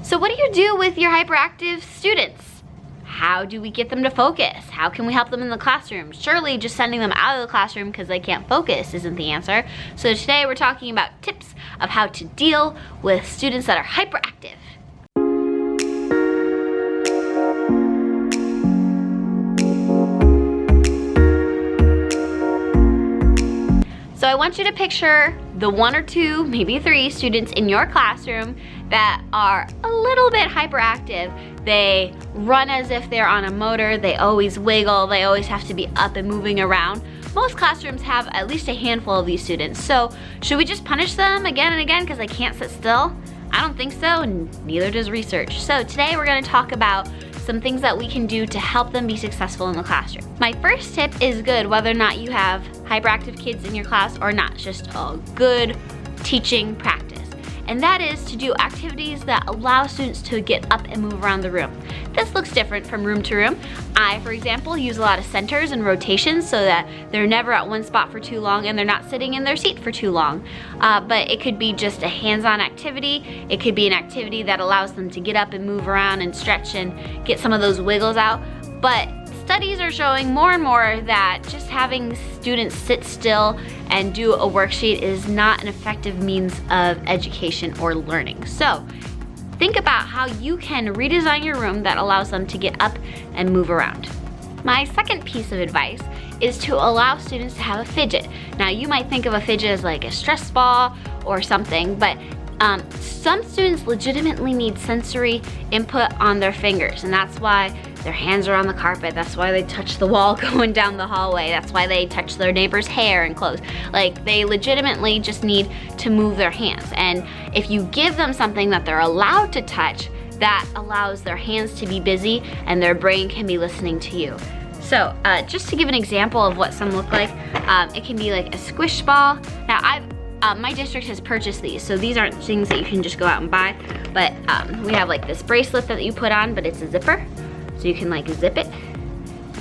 So what do you do with your hyperactive students? How do we get them to focus? How can we help them in the classroom? Surely just sending them out of the classroom because they can't focus isn't the answer. So today we're talking about tips of how to deal with students that are hyperactive. So I want you to picture the 1 or 2, maybe 3 students in your classroom that are a little bit hyperactive. They run as if they're on a motor, they always wiggle, they always have to be up and moving around. Most classrooms have at least a handful of these students. So should we just punish them again and again because they can't sit still? I don't think so, and neither does research. So today we're gonna talk about some things that we can do to help them be successful in the classroom. My first tip is good whether or not you have hyperactive kids in your class or not, just a good teaching practice. And that is to do activities that allow students to get up and move around the room. This looks different from room to room. I, for example, use a lot of centers and rotations so that they're never at one spot for too long and they're not sitting in their seat for too long. But it could be just a hands-on activity. It could be an activity that allows them to get up and move around and stretch and get some of those wiggles out. But studies are showing more and more that just having students sit still and do a worksheet is not an effective means of education or learning. So think about how you can redesign your room that allows them to get up and move around. My second piece of advice is to allow students to have a fidget. Now you might think of a fidget as like a stress ball or something, but some students legitimately need sensory input on their fingers, and that's why their hands are on the carpet, that's why they touch the wall going down the hallway, that's why they touch their neighbor's hair and clothes. Like, they legitimately just need to move their hands. And if you give them something that they're allowed to touch, that allows their hands to be busy and their brain can be listening to you. So just to give an example of what some look like, it can be like a squish ball. Now my district has purchased these, so these aren't things that you can just go out and buy, but we have like this bracelet that you put on, but it's a zipper, so you can like zip it.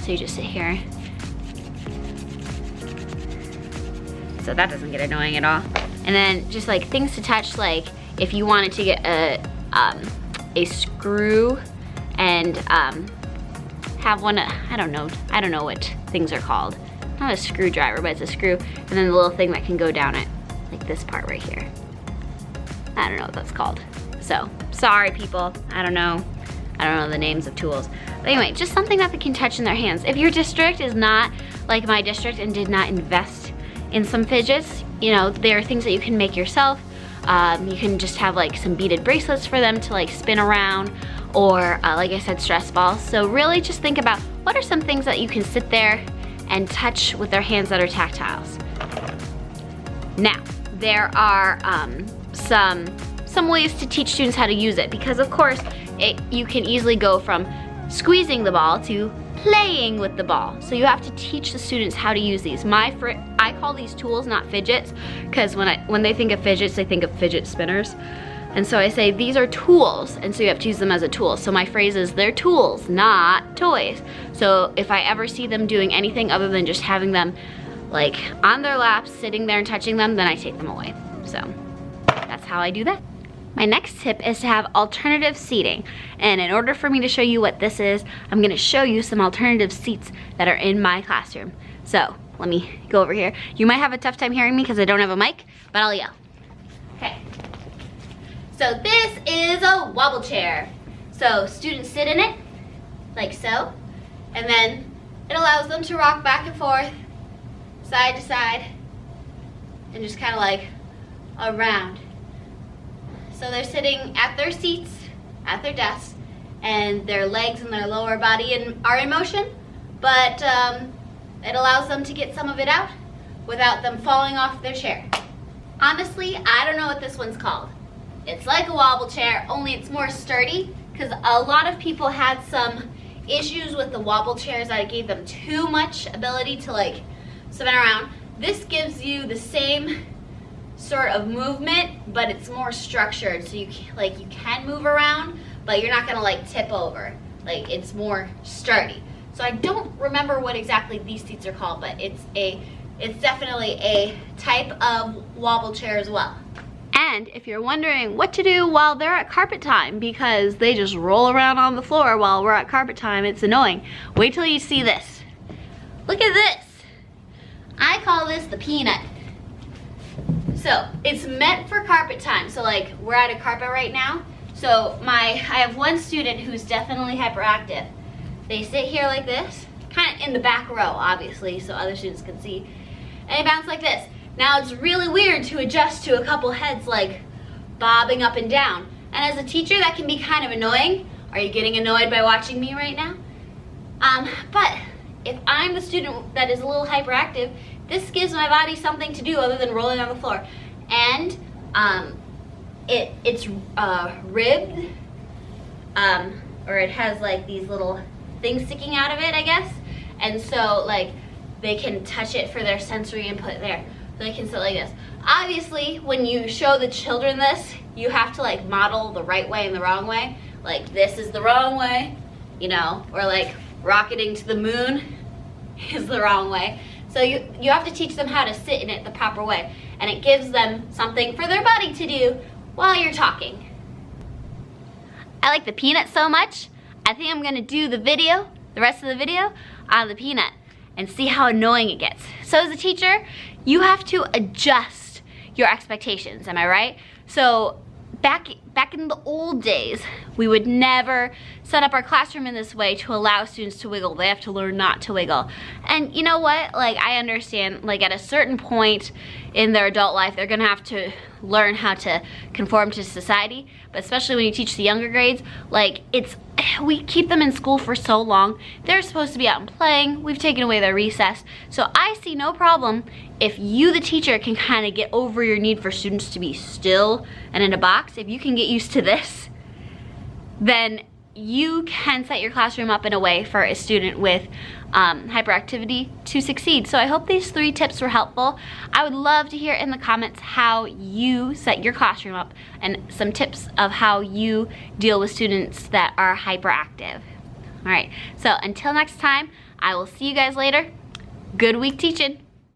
So you just sit here. So that doesn't get annoying at all. And then just like things to touch, like if you wanted to get a screw and have one, I don't know what things are called. Not a screwdriver, but it's a screw, and then the little thing that can go down it. Like this part right here. I don't know what that's called. So, sorry people, I don't know the names of tools. But anyway, just something that they can touch in their hands. If your district is not like my district and did not invest in some fidgets, you know, there are things that you can make yourself. You can just have like some beaded bracelets for them to like spin around, or like I said, stress balls. So really just think about what are some things that you can sit there and touch with their hands that are tactiles. Now, there are some ways to teach students how to use it, because of course you can easily go from squeezing the ball to playing with the ball. So you have to teach the students how to use these. I call these tools, not fidgets, because when they think of fidgets, they think of fidget spinners. And so I say these are tools, and so you have to use them as a tool. So my phrase is they're tools, not toys. So if I ever see them doing anything other than just having them like on their laps, sitting there and touching them, then I take them away. So that's how I do that. My next tip is to have alternative seating. And in order for me to show you what this is, I'm gonna show you some alternative seats that are in my classroom. So let me go over here. You might have a tough time hearing me because I don't have a mic, but I'll yell. Okay. So this is a wobble chair. So students sit in it, like so, and then it allows them to rock back and forth, side to side, and just kind of like around. So they're sitting at their seats, at their desks, and their legs and their lower body are in motion, but it allows them to get some of it out without them falling off their chair. Honestly, I don't know what this one's called. It's like a wobble chair, only it's more sturdy, because a lot of people had some issues with the wobble chairs that it gave them too much ability to like spin around. This gives you the same sort of movement, but it's more structured, so you can move around, but you're not gonna like tip over. Like, it's more sturdy. So I don't remember what exactly these seats are called, but it's definitely a type of wobble chair as well. And if you're wondering what to do while they're at carpet time because they just roll around on the floor while we're at carpet time, it's annoying. Wait till you see this. Look at this. I call this the peanut. So it's meant for carpet time. So like we're at a carpet right now. So I have one student who's definitely hyperactive. They sit here like this, kind of in the back row, obviously, so other students can see. And they bounce like this. Now it's really weird to adjust to a couple heads like bobbing up and down. And as a teacher, that can be kind of annoying. Are you getting annoyed by watching me right now? But if I'm the student that is a little hyperactive, this gives my body something to do other than rolling on the floor. And it's ribbed, or it has like these little things sticking out of it, I guess. And so like they can touch it for their sensory input there. So they can sit like this. Obviously, when you show the children this, you have to like model the right way and the wrong way. Like this is the wrong way, you know, or like rocketing to the moon is the wrong way. So you have to teach them how to sit in it the proper way. And it gives them something for their body to do while you're talking. I like the peanut so much, I think I'm gonna do the rest of the video on the peanut and see how annoying it gets. So as a teacher, you have to adjust your expectations, am I right? So back in the old days, we would never set up our classroom in this way to allow students to wiggle. They have to learn not to wiggle. And you know what? Like, I understand, like at a certain point in their adult life, they're gonna have to learn how to conform to society. But especially when you teach the younger grades, like we keep them in school for so long. They're supposed to be out and playing. We've taken away their recess. So I see no problem if you, the teacher, can kind of get over your need for students to be still and in a box. If you can get used to this, then you can set your classroom up in a way for a student with hyperactivity to succeed. So I hope these 3 tips were helpful. I would love to hear in the comments how you set your classroom up and some tips of how you deal with students that are hyperactive. All right, so until next time, I will see you guys later. Good week teaching.